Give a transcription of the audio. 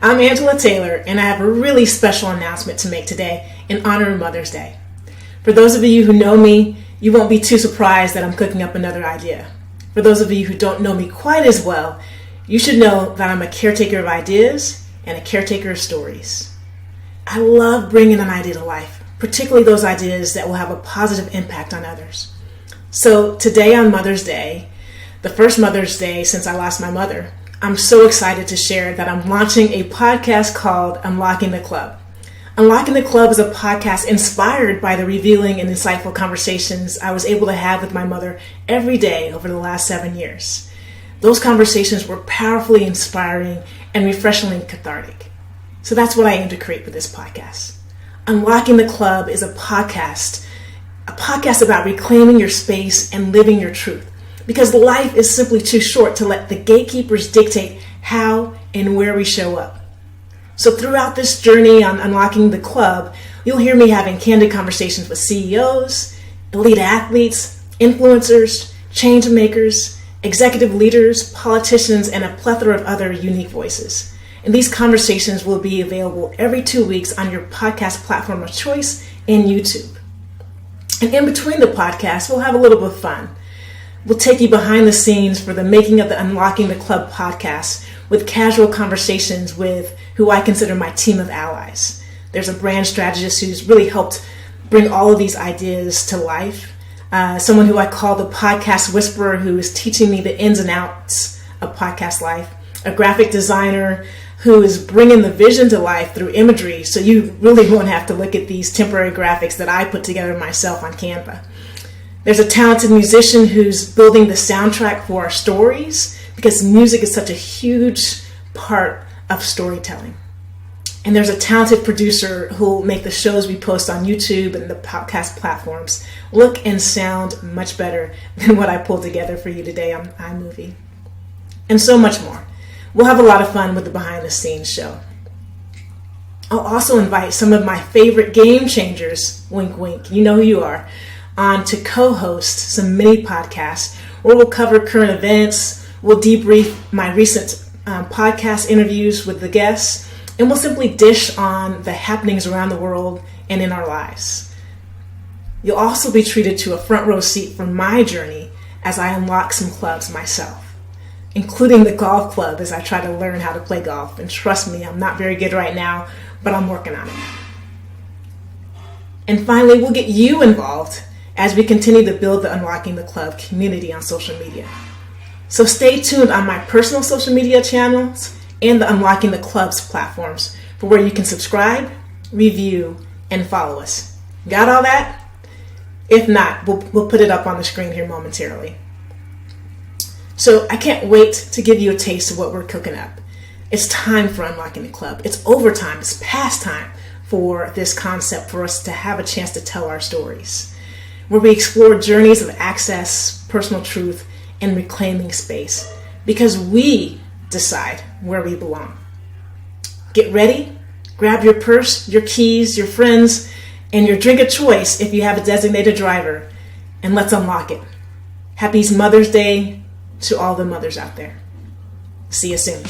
I'm Angela Taylor, and I have a really special announcement to make today in honor of Mother's Day. For those of you who know me, you won't be too surprised that I'm cooking up another idea. For those of you who don't know me quite as well, you should know that I'm a caretaker of ideas and a caretaker of stories. I love bringing an idea to life, particularly those ideas that will have a positive impact on others. So today on Mother's Day, the first Mother's Day since I lost my mother, I'm so excited to share that I'm launching a podcast called Unlocking the Club. Unlocking the Club is a podcast inspired by the revealing and insightful conversations I was able to have with my mother every day over the last 7 years. Those conversations were powerfully inspiring and refreshingly cathartic. So that's what I aim to create with this podcast. Unlocking the Club is a podcast about reclaiming your space and living your truth. Because life is simply too short to let the gatekeepers dictate how and where we show up. So throughout this journey on Unlocking the Club, you'll hear me having candid conversations with CEOs, elite athletes, influencers, change makers, executive leaders, politicians, and a plethora of other unique voices. And these conversations will be available every 2 weeks on your podcast platform of choice and YouTube. And in between the podcasts, we'll have a little bit of fun. We'll take you behind the scenes for the making of the Unlocking the Club podcast with casual conversations with who I consider my team of allies. There's a brand strategist who's really helped bring all of these ideas to life. Someone who I call the podcast whisperer, who is teaching me the ins and outs of podcast life. A graphic designer who is bringing the vision to life through imagery, so you really won't have to look at these temporary graphics that I put together myself on Canva. There's a talented musician who's building the soundtrack for our stories, because music is such a huge part of storytelling. And there's a talented producer who will make the shows we post on YouTube and the podcast platforms look and sound much better than what I pulled together for you today on iMovie. And so much more. We'll have a lot of fun with the behind the scenes show. I'll also invite some of my favorite game changers, wink wink, you know who you are, on to co-host some mini podcasts where we'll cover current events, we'll debrief my recent podcast interviews with the guests, and we'll simply dish on the happenings around the world and in our lives. You'll also be treated to a front row seat from my journey as I unlock some clubs myself, including the golf club as I try to learn how to play golf. And trust me, I'm not very good right now, but I'm working on it. And finally, we'll get you involved as we continue to build the Unlocking the Club community on social media. So stay tuned on my personal social media channels and the Unlocking the Club's platforms for where you can subscribe, review, and follow us. Got all that? If not, we'll put it up on the screen here momentarily. So I can't wait to give you a taste of what we're cooking up. It's time for Unlocking the Club. It's overtime. It's past time for this concept for us to have a chance to tell our stories, where we explore journeys of access, personal truth, and reclaiming space, because we decide where we belong. Get ready, grab your purse, your keys, your friends, and your drink of choice if you have a designated driver, and let's unlock it. Happy Mother's Day to all the mothers out there. See you soon.